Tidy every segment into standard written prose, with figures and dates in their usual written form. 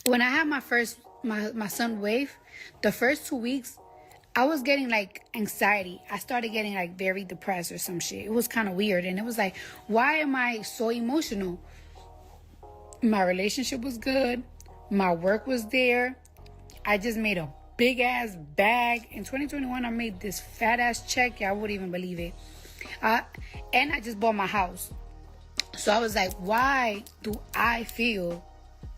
When I had my son Wave, the first 2 weeks, I was getting like anxiety. I started getting like very depressed or some shit. It was kind of weird. And it was like, why am I so emotional? My relationship was good. My work was there. I just made a big ass bag. In 2021, I made this fat ass check. Y'all wouldn't even believe it. And I just bought my house. So I was like, why do I feel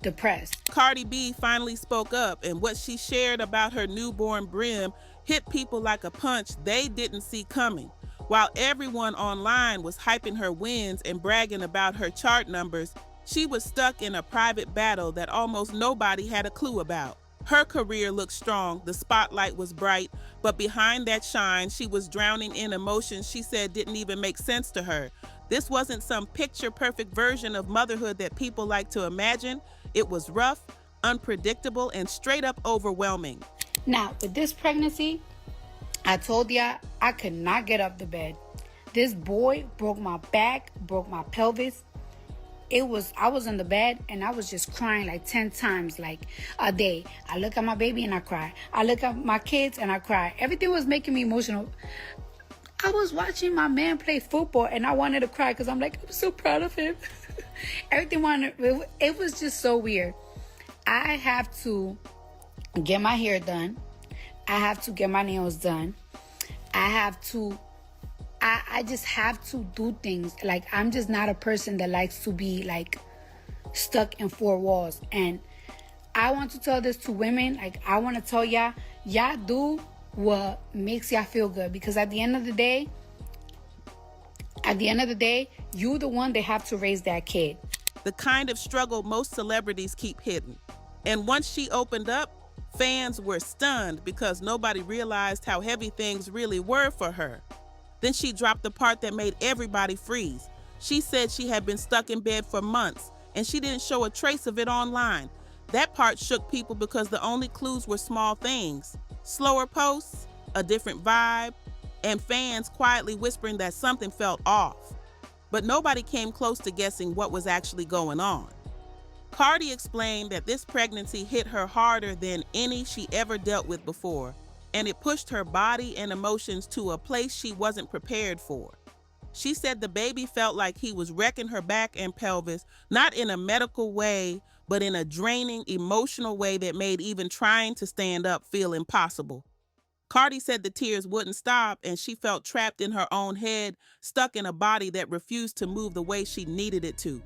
depressed? Cardi B finally spoke up, and what she shared about her newborn Brim hit people like a punch they didn't see coming. While everyone online was hyping her wins and bragging about her chart numbers, she was stuck in a private battle that almost nobody had a clue about. Her career looked strong, the spotlight was bright, but behind that shine, she was drowning in emotions she said didn't even make sense to her. This wasn't some picture-perfect version of motherhood that people like to imagine. It was rough, unpredictable, and straight up overwhelming. Now, with this pregnancy, I told ya I could not get up the bed. This boy broke my back, broke my pelvis. I was in the bed and I was just crying like 10 times like a day. I look at my baby and I cry. I look at my kids and I cry. Everything was making me emotional. I was watching my man play football and I wanted to cry because I'm like, I'm so proud of him. It was just so weird. I have to get my hair done. I have to get my nails done. I just have to do things. Like, I'm just not a person that likes to be like stuck in four walls. And I want to tell this to women. Like, I want to tell y'all do what makes y'all feel good, because at the end of the day, you the one that have to raise that kid. The kind of struggle most celebrities keep hidden. And once she opened up, fans were stunned because nobody realized how heavy things really were for her. Then she dropped the part that made everybody freeze. She said she had been stuck in bed for months and she didn't show a trace of it online. That part shook people because the only clues were small things. Slower posts, a different vibe, and fans quietly whispering that something felt off. But nobody came close to guessing what was actually going on. Cardi explained that this pregnancy hit her harder than any she ever dealt with before, and it pushed her body and emotions to a place she wasn't prepared for. She said the baby felt like he was wrecking her back and pelvis, not in a medical way, but in a draining, emotional way that made even trying to stand up feel impossible. Cardi said the tears wouldn't stop, and she felt trapped in her own head, stuck in a body that refused to move the way she needed it to.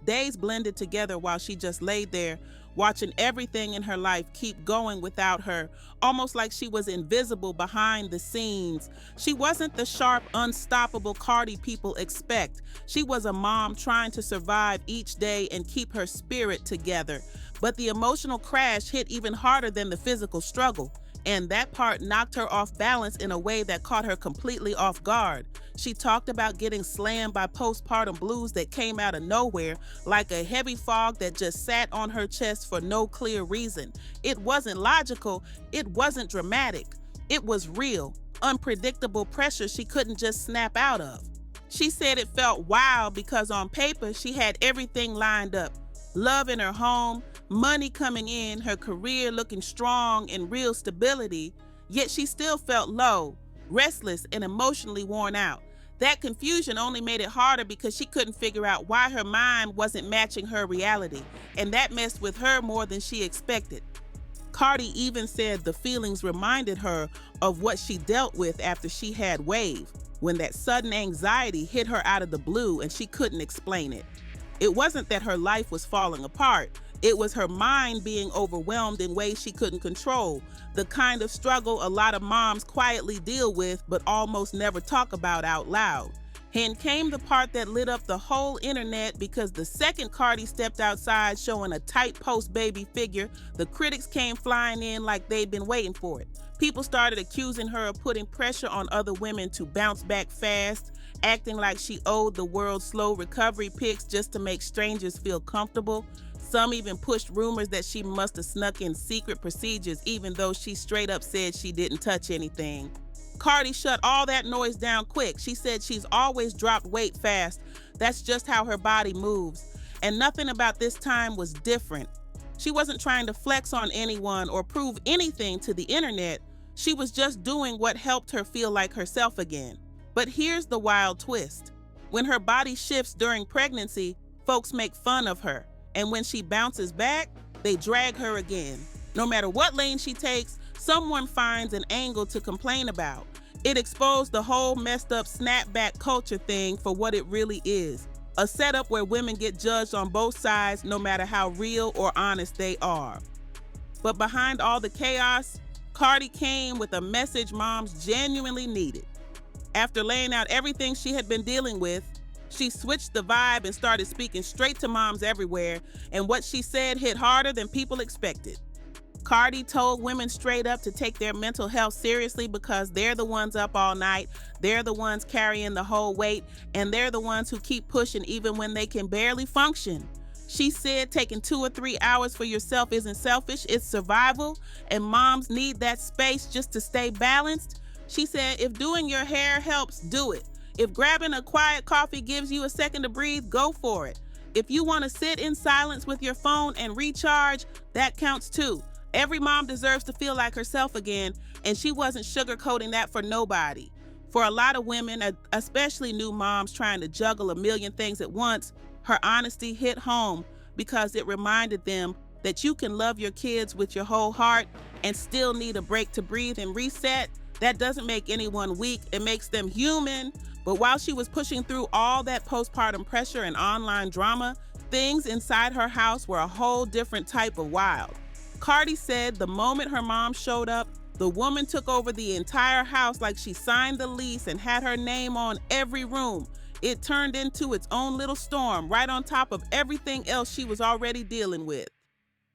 Days blended together while she just laid there, watching everything in her life keep going without her, almost like she was invisible behind the scenes. She wasn't the sharp, unstoppable Cardi people expect. She was a mom trying to survive each day and keep her spirit together. But the emotional crash hit even harder than the physical struggle, and that part knocked her off balance in a way that caught her completely off guard. She talked about getting slammed by postpartum blues that came out of nowhere, like a heavy fog that just sat on her chest for no clear reason. It wasn't logical, it wasn't dramatic. It was real, unpredictable pressure she couldn't just snap out of. She said it felt wild because on paper she had everything lined up. Love in her home, money coming in, her career looking strong and real stability, yet she still felt low, restless, and emotionally worn out. That confusion only made it harder because she couldn't figure out why her mind wasn't matching her reality, and that messed with her more than she expected. Cardi even said the feelings reminded her of what she dealt with after she had Wave, when that sudden anxiety hit her out of the blue and she couldn't explain it. It wasn't that her life was falling apart. It was her mind being overwhelmed in ways she couldn't control, the kind of struggle a lot of moms quietly deal with but almost never talk about out loud. And came the part that lit up the whole internet, because the second Cardi stepped outside showing a tight post-baby figure, the critics came flying in like they'd been waiting for it. People started accusing her of putting pressure on other women to bounce back fast, acting like she owed the world slow recovery pics just to make strangers feel comfortable. Some even pushed rumors that she must have snuck in secret procedures, even though she straight up said she didn't touch anything. Cardi shut all that noise down quick. She said she's always dropped weight fast. That's just how her body moves. And nothing about this time was different. She wasn't trying to flex on anyone or prove anything to the internet. She was just doing what helped her feel like herself again. But here's the wild twist. When her body shifts during pregnancy, folks make fun of her. And when she bounces back, they drag her again. No matter what lane she takes, someone finds an angle to complain about. It exposed the whole messed up snapback culture thing for what it really is. A setup where women get judged on both sides no matter how real or honest they are. But behind all the chaos, Cardi came with a message moms genuinely needed. After laying out everything she had been dealing with, she switched the vibe and started speaking straight to moms everywhere, and what she said hit harder than people expected. Cardi told women straight up to take their mental health seriously because they're the ones up all night, they're the ones carrying the whole weight, and they're the ones who keep pushing even when they can barely function. She said taking 2 or 3 hours for yourself isn't selfish, it's survival, and moms need that space just to stay balanced. She said if doing your hair helps, do it. If grabbing a quiet coffee gives you a second to breathe, go for it. If you want to sit in silence with your phone and recharge, that counts too. Every mom deserves to feel like herself again, and she wasn't sugarcoating that for nobody. For a lot of women, especially new moms trying to juggle a million things at once, her honesty hit home because it reminded them that you can love your kids with your whole heart and still need a break to breathe and reset. That doesn't make anyone weak, it makes them human. But while she was pushing through all that postpartum pressure and online drama, things inside her house were a whole different type of wild. Cardi said the moment her mom showed up, the woman took over the entire house like she signed the lease and had her name on every room. It turned into its own little storm right on top of everything else she was already dealing with.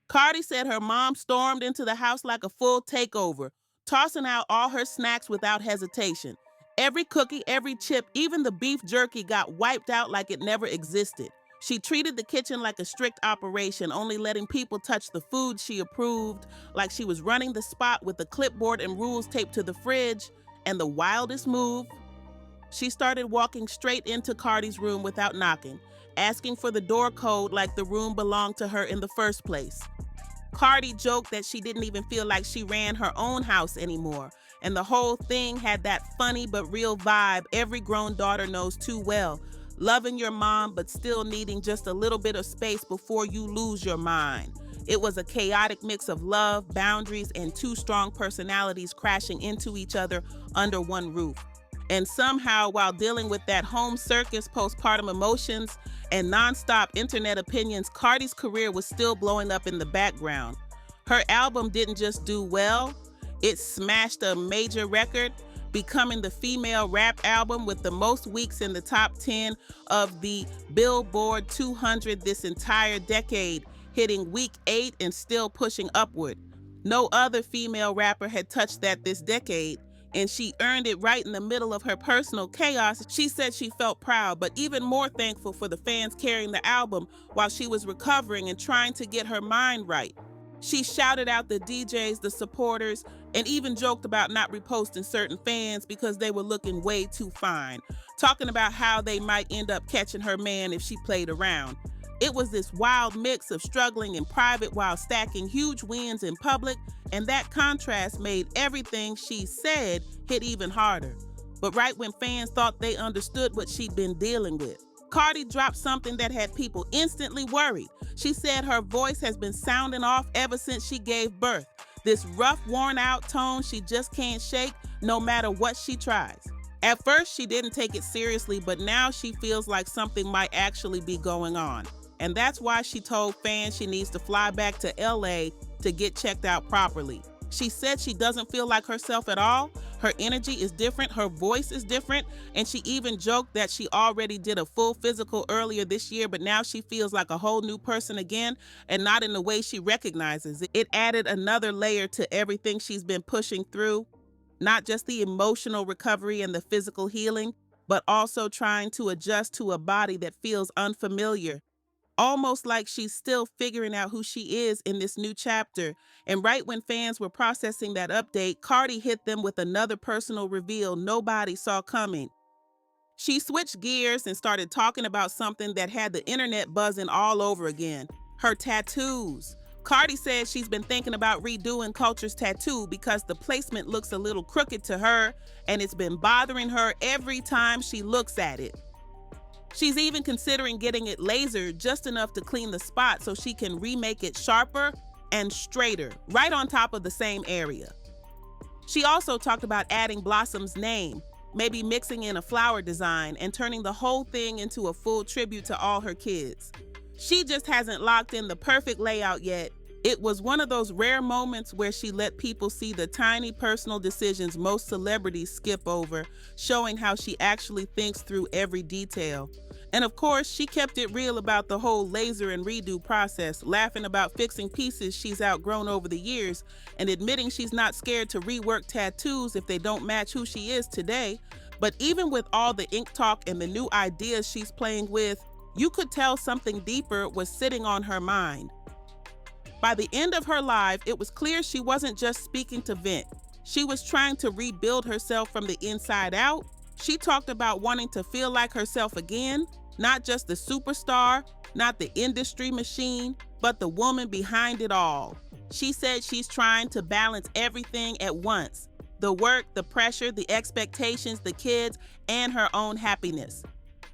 Cardi said her mom stormed into the house like a full takeover, tossing out all her snacks without hesitation. Every cookie, every chip, even the beef jerky got wiped out like it never existed. She treated the kitchen like a strict operation, only letting people touch the food she approved, like she was running the spot with a clipboard and rules taped to the fridge. And the wildest move, she started walking straight into Cardi's room without knocking, asking for the door code like the room belonged to her in the first place. Cardi joked that she didn't even feel like she ran her own house anymore, and the whole thing had that funny but real vibe every grown daughter knows too well. Loving your mom but still needing just a little bit of space before you lose your mind. It was a chaotic mix of love, boundaries, and two strong personalities crashing into each other under one roof. And somehow, while dealing with that home circus, postpartum emotions, and nonstop internet opinions, Cardi's career was still blowing up in the background. Her album didn't just do well, it smashed a major record, becoming the female rap album with the most weeks in the top 10 of the Billboard 200 this entire decade, hitting week 8 and still pushing upward. No other female rapper had touched that this decade, and she earned it right in the middle of her personal chaos. She said she felt proud, but even more thankful for the fans carrying the album while she was recovering and trying to get her mind right. She shouted out the DJs, the supporters, and even joked about not reposting certain fans because they were looking way too fine, talking about how they might end up catching her man if she played around. It was this wild mix of struggling in private while stacking huge wins in public, and that contrast made everything she said hit even harder. But right when fans thought they understood what she'd been dealing with, Cardi dropped something that had people instantly worried. She said her voice has been sounding off ever since she gave birth. This rough, worn-out tone she just can't shake no matter what she tries. At first, she didn't take it seriously, but now she feels like something might actually be going on. And that's why she told fans she needs to fly back to LA to get checked out properly. She said she doesn't feel like herself at all. Her energy is different, her voice is different, and she even joked that she already did a full physical earlier this year, but now she feels like a whole new person again, and not in the way she recognizes it. It added another layer to everything she's been pushing through, not just the emotional recovery and the physical healing, but also trying to adjust to a body that feels unfamiliar. Almost like she's still figuring out who she is in this new chapter. And right when fans were processing that update, Cardi hit them with another personal reveal nobody saw coming. She switched gears and started talking about something that had the internet buzzing all over again: her tattoos. Cardi says she's been thinking about redoing Culture's tattoo because the placement looks a little crooked to her and it's been bothering her every time she looks at it. She's even considering getting it lasered just enough to clean the spot so she can remake it sharper and straighter, right on top of the same area. She also talked about adding Blossom's name, maybe mixing in a flower design and turning the whole thing into a full tribute to all her kids. She just hasn't locked in the perfect layout yet. It was one of those rare moments where she let people see the tiny personal decisions most celebrities skip over, showing how she actually thinks through every detail. And of course, she kept it real about the whole laser and redo process, laughing about fixing pieces she's outgrown over the years and admitting she's not scared to rework tattoos if they don't match who she is today. But even with all the ink talk and the new ideas she's playing with, you could tell something deeper was sitting on her mind. By the end of her live, it was clear she wasn't just speaking to vent. She was trying to rebuild herself from the inside out. She talked about wanting to feel like herself again, not just the superstar, not the industry machine, but the woman behind it all. She said she's trying to balance everything at once: the work, the pressure, the expectations, the kids, and her own happiness.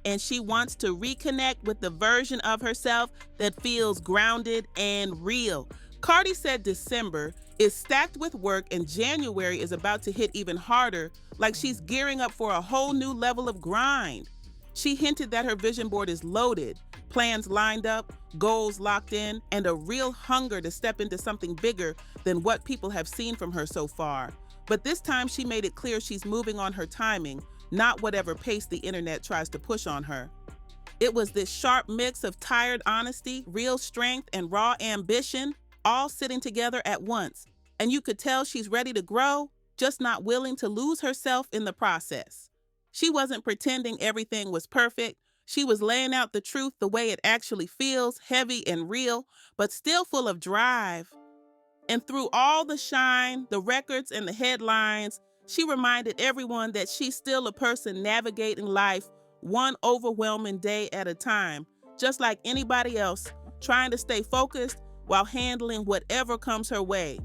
And she wants to reconnect with the version of herself that feels grounded and real. Cardi said December is stacked with work and January is about to hit even harder, like she's gearing up for a whole new level of grind. She hinted that her vision board is loaded, plans lined up, goals locked in, and a real hunger to step into something bigger than what people have seen from her so far. But this time she made it clear she's moving on her timing, not whatever pace the internet tries to push on her. It was this sharp mix of tired honesty, real strength, and raw ambition, all sitting together at once. And you could tell she's ready to grow, just not willing to lose herself in the process. She wasn't pretending everything was perfect. She was laying out the truth the way it actually feels, heavy and real, but still full of drive. And through all the shine, the records, and the headlines, she reminded everyone that she's still a person navigating life one overwhelming day at a time, just like anybody else, trying to stay focused while handling whatever comes her way.